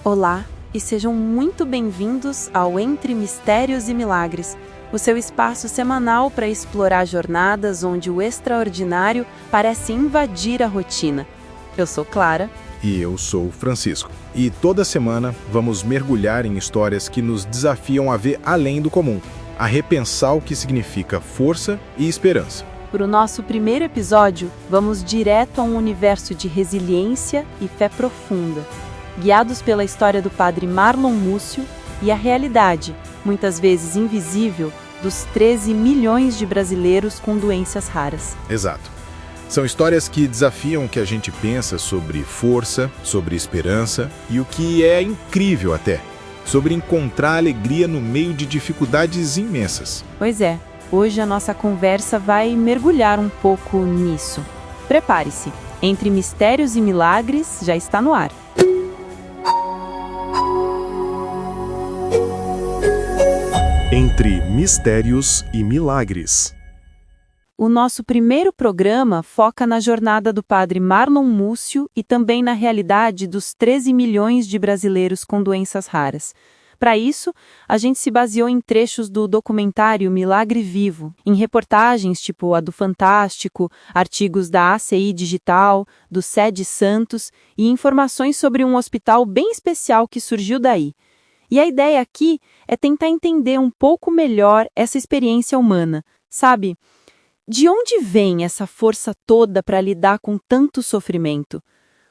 Olá e sejam muito bem-vindos ao Entre Mistérios e Milagres, o seu espaço semanal para explorar jornadas onde o extraordinário parece invadir a rotina. Eu sou Clara. E eu sou Francisco. E toda semana vamos mergulhar em histórias que nos desafiam a ver além do comum, a repensar o que significa força e esperança. Para o nosso primeiro episódio, vamos direto a um universo de resiliência e fé profunda, guiados pela história do padre Marlon Múcio e a realidade, muitas vezes invisível, dos 13 milhões de brasileiros com doenças raras. Exato. São histórias que desafiam o que a gente pensa sobre força, sobre esperança e o que é incrível até, sobre encontrar alegria no meio de dificuldades imensas. Pois é, hoje a nossa conversa vai mergulhar um pouco nisso. Prepare-se, Entre Mistérios e Milagres já está no ar. Entre Mistérios e Milagres. O nosso primeiro programa foca na jornada do padre Marlon Múcio e também na realidade dos 13 milhões de brasileiros com doenças raras. Para isso, a gente se baseou em trechos do documentário Milagre Vivo, em reportagens tipo a do Fantástico, artigos da ACI Digital, do SED Santos e informações sobre um hospital bem especial que surgiu daí. E a ideia aqui é tentar entender um pouco melhor essa experiência humana, sabe? De onde vem essa força toda para lidar com tanto sofrimento?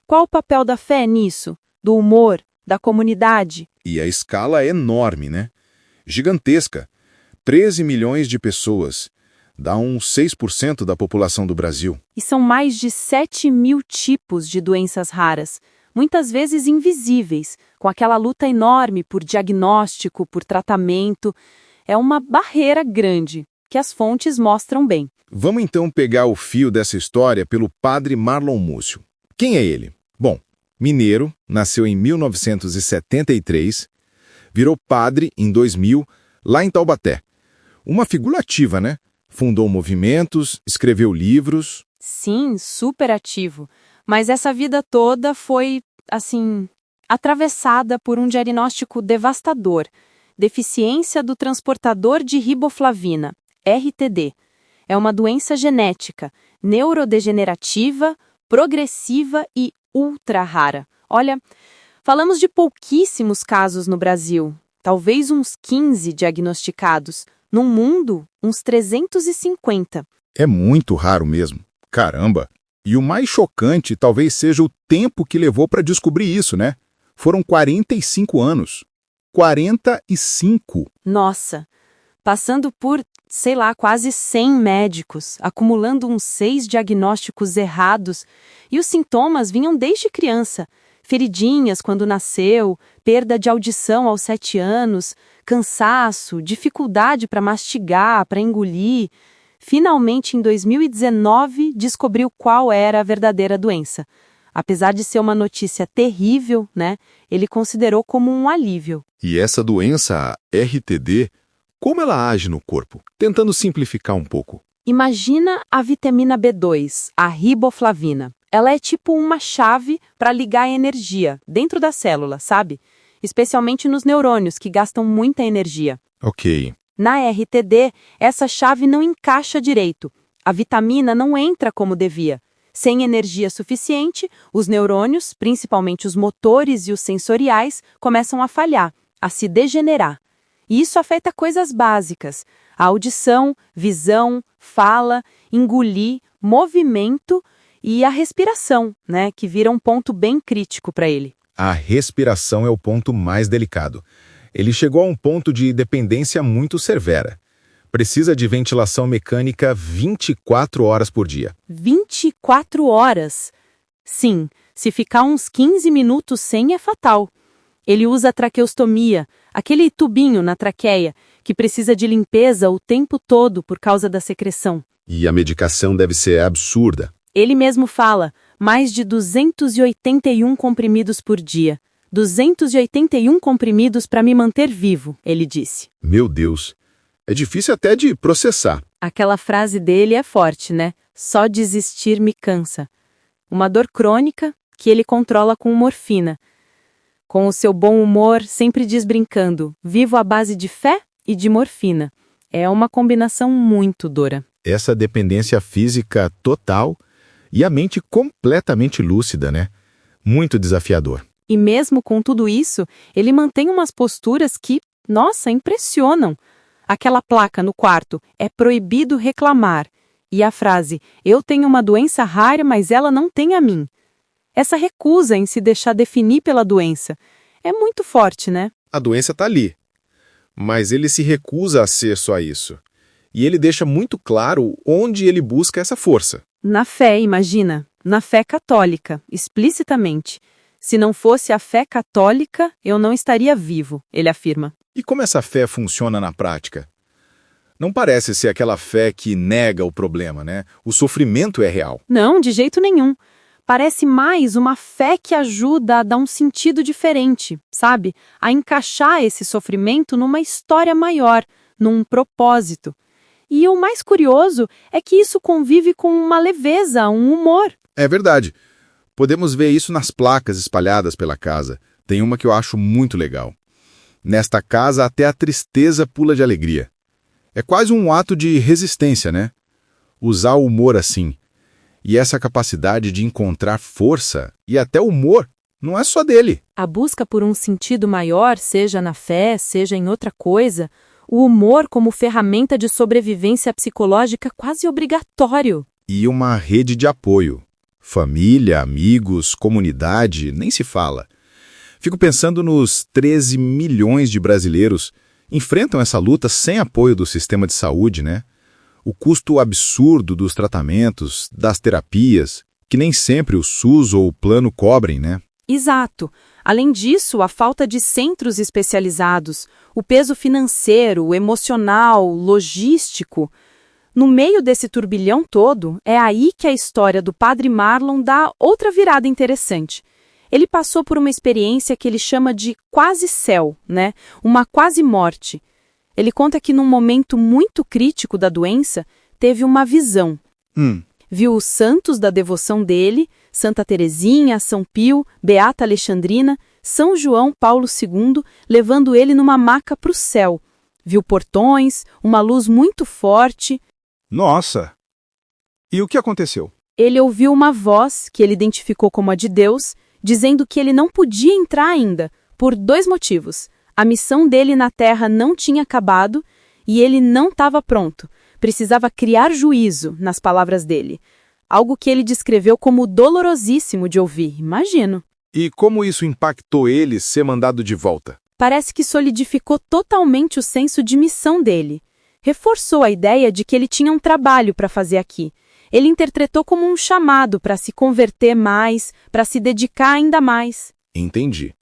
Qual o papel da fé nisso? Do humor? Da comunidade? E a escala é enorme, né? Gigantesca. 13 milhões de pessoas. Dá uns 6% da população do Brasil. E são mais de 7 mil tipos de doenças raras, muitas vezes invisíveis, com aquela luta enorme por diagnóstico, por tratamento. É uma barreira grande, que as fontes mostram bem. Vamos então pegar o fio dessa história pelo padre Marlon Múcio. Quem é ele? Bom, mineiro, nasceu em 1973, virou padre em 2000, lá em Taubaté. Uma figura ativa, né? Fundou movimentos, escreveu livros. Sim, super ativo. Mas essa vida toda foi, atravessada por um diagnóstico devastador. Deficiência do transportador de riboflavina, RTD. É uma doença genética, neurodegenerativa, progressiva e ultra rara. Olha, falamos de pouquíssimos casos no Brasil, talvez uns 15 diagnosticados. No mundo, uns 350. É muito raro mesmo. Caramba! E o mais chocante talvez seja o tempo que levou para descobrir isso, né? Foram 45 anos. 45! Nossa! Passando por, quase 100 médicos, acumulando uns 6 diagnósticos errados. E os sintomas vinham desde criança. Feridinhas quando nasceu, perda de audição aos 7 anos, cansaço, dificuldade para mastigar, para engolir. Finalmente, em 2019, descobriu qual era a verdadeira doença. Apesar de ser uma notícia terrível, né, ele considerou como um alívio. E essa doença, a RTD, como ela age no corpo? Tentando simplificar um pouco. Imagina a vitamina B2, a riboflavina. Ela é tipo uma chave para ligar a energia dentro da célula, sabe? Especialmente nos neurônios, que gastam muita energia. Ok. Na RTD, essa chave não encaixa direito. A vitamina não entra como devia. Sem energia suficiente, os neurônios, principalmente os motores e os sensoriais, começam a falhar, a se degenerar. E isso afeta coisas básicas: a audição, visão, fala, engolir, movimento e a respiração, né, que vira um ponto bem crítico para ele. A respiração é o ponto mais delicado. Ele chegou a um ponto de dependência muito severa. Precisa de ventilação mecânica 24 horas por dia. 24 horas? Sim, se ficar uns 15 minutos sem é fatal. Ele usa a traqueostomia, aquele tubinho na traqueia, que precisa de limpeza o tempo todo por causa da secreção. E a medicação deve ser absurda. Ele mesmo fala, mais de 281 comprimidos por dia. 281 comprimidos para me manter vivo, ele disse. Meu Deus, é difícil até de processar. Aquela frase dele é forte, né? Só desistir me cansa. Uma dor crônica que ele controla com morfina. Com o seu bom humor, sempre diz brincando: vivo à base de fé e de morfina. É uma combinação muito dura. Essa dependência física total e a mente completamente lúcida, né? Muito desafiador. E mesmo com tudo isso, ele mantém umas posturas que, nossa, impressionam. Aquela placa no quarto: é proibido reclamar. E a frase: eu tenho uma doença rara, mas ela não tem a mim. Essa recusa em se deixar definir pela doença é muito forte, né? A doença está ali, mas ele se recusa a ser só isso. E ele deixa muito claro onde ele busca essa força. Na fé, imagina, na fé católica, explicitamente. Se não fosse a fé católica, eu não estaria vivo, ele afirma. E como essa fé funciona na prática? Não parece ser aquela fé que nega o problema, né? O sofrimento é real. Não, de jeito nenhum. Parece mais uma fé que ajuda a dar um sentido diferente, sabe? A encaixar esse sofrimento numa história maior, num propósito. E o mais curioso é que isso convive com uma leveza, um humor. É verdade. Podemos ver isso nas placas espalhadas pela casa. Tem uma que eu acho muito legal. Nesta casa, até a tristeza pula de alegria. É quase um ato de resistência, né? Usar o humor assim. E essa capacidade de encontrar força e até humor não é só dele. A busca por um sentido maior, seja na fé, seja em outra coisa, o humor como ferramenta de sobrevivência psicológica quase obrigatório. E uma rede de apoio. Família, amigos, comunidade, nem se fala. Fico pensando nos 13 milhões de brasileiros que enfrentam essa luta sem apoio do sistema de saúde, né? O custo absurdo dos tratamentos, das terapias, que nem sempre o SUS ou o plano cobrem, né? Exato. Além disso, a falta de centros especializados, o peso financeiro, emocional, logístico. No meio desse turbilhão todo, é aí que a história do Padre Marlon dá outra virada interessante. Ele passou por uma experiência que ele chama de quase céu, né? Uma quase morte. Ele conta que num momento muito crítico da doença, teve uma visão. Viu os santos da devoção dele, Santa Teresinha, São Pio, Beata Alexandrina, São João Paulo II, levando ele numa maca para o céu. Viu portões, uma luz muito forte. Nossa! E o que aconteceu? Ele ouviu uma voz, que ele identificou como a de Deus, dizendo que ele não podia entrar ainda, por 2 motivos. A missão dele na Terra não tinha acabado e ele não estava pronto. Precisava criar juízo, nas palavras dele. Algo que ele descreveu como dolorosíssimo de ouvir, imagino. E como isso impactou ele ser mandado de volta? Parece que solidificou totalmente o senso de missão dele. Reforçou a ideia de que ele tinha um trabalho para fazer aqui. Ele interpretou como um chamado para se converter mais, para se dedicar ainda mais. Entendi.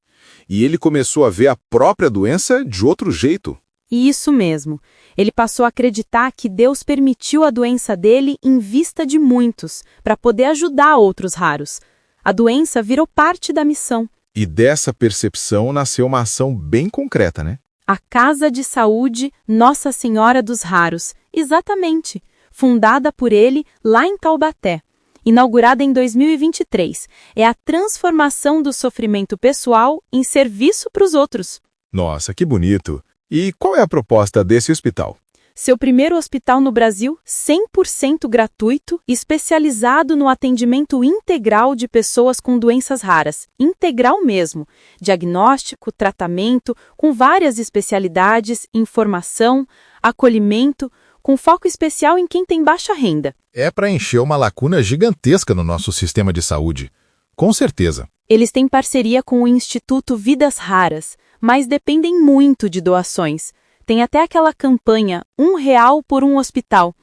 E ele começou a ver a própria doença de outro jeito. E isso mesmo. Ele passou a acreditar que Deus permitiu a doença dele em vista de muitos, para poder ajudar outros raros. A doença virou parte da missão. E dessa percepção nasceu uma ação bem concreta, né? A Casa de Saúde Nossa Senhora dos Raros, exatamente, fundada por ele lá em Taubaté. Inaugurada em 2023, é a transformação do sofrimento pessoal em serviço para os outros. Nossa, que bonito! E qual é a proposta desse hospital? Seu primeiro hospital no Brasil, 100% gratuito, especializado no atendimento integral de pessoas com doenças raras. Integral mesmo. Diagnóstico, tratamento, com várias especialidades, informação, acolhimento, com foco especial em quem tem baixa renda. É para encher uma lacuna gigantesca no nosso sistema de saúde. Com certeza. Eles têm parceria com o Instituto Vidas Raras, mas dependem muito de doações. Tem até aquela campanha R$1 por um hospital.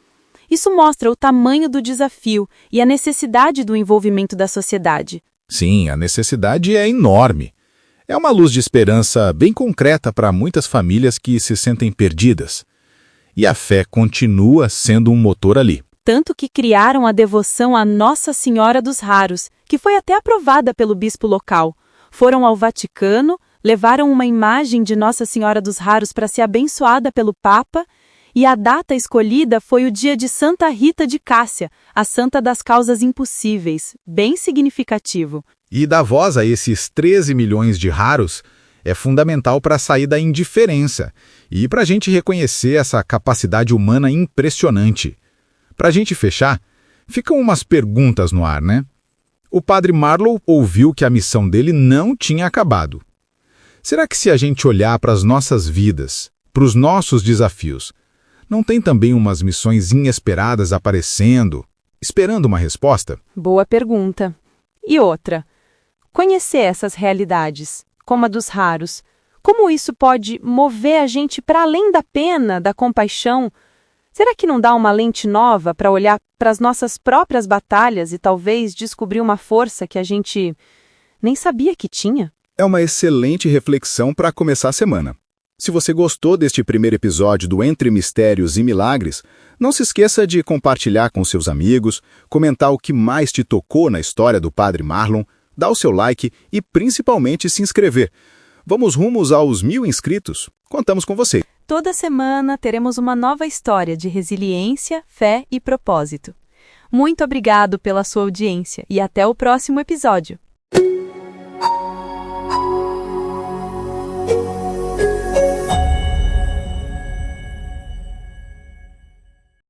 Isso mostra o tamanho do desafio e a necessidade do envolvimento da sociedade. Sim, a necessidade é enorme. É uma luz de esperança bem concreta para muitas famílias que se sentem perdidas. E a fé continua sendo um motor ali. Tanto que criaram a devoção à Nossa Senhora dos Raros, que foi até aprovada pelo bispo local. Foram ao Vaticano, levaram uma imagem de Nossa Senhora dos Raros para ser abençoada pelo Papa, e a data escolhida foi o dia de Santa Rita de Cássia, a santa das causas impossíveis, bem significativo. E dar voz a esses 13 milhões de raros é fundamental para sair da indiferença e para a gente reconhecer essa capacidade humana impressionante. Para a gente fechar, ficam umas perguntas no ar, né? O padre Marlow ouviu que a missão dele não tinha acabado. Será que se a gente olhar para as nossas vidas, para os nossos desafios, não tem também umas missões inesperadas aparecendo, esperando uma resposta? Boa pergunta. E outra, conhecer essas realidades, como a dos raros, como isso pode mover a gente para além da pena, da compaixão? Será que não dá uma lente nova para olhar para as nossas próprias batalhas e talvez descobrir uma força que a gente nem sabia que tinha? É uma excelente reflexão para começar a semana. Se você gostou deste primeiro episódio do Entre Mistérios e Milagres, não se esqueça de compartilhar com seus amigos, comentar o que mais te tocou na história do Padre Marlon, dar o seu like e principalmente se inscrever. Vamos rumos aos 1000 inscritos. Contamos com você. Toda semana teremos uma nova história de resiliência, fé e propósito. Muito obrigado pela sua audiência e até o próximo episódio.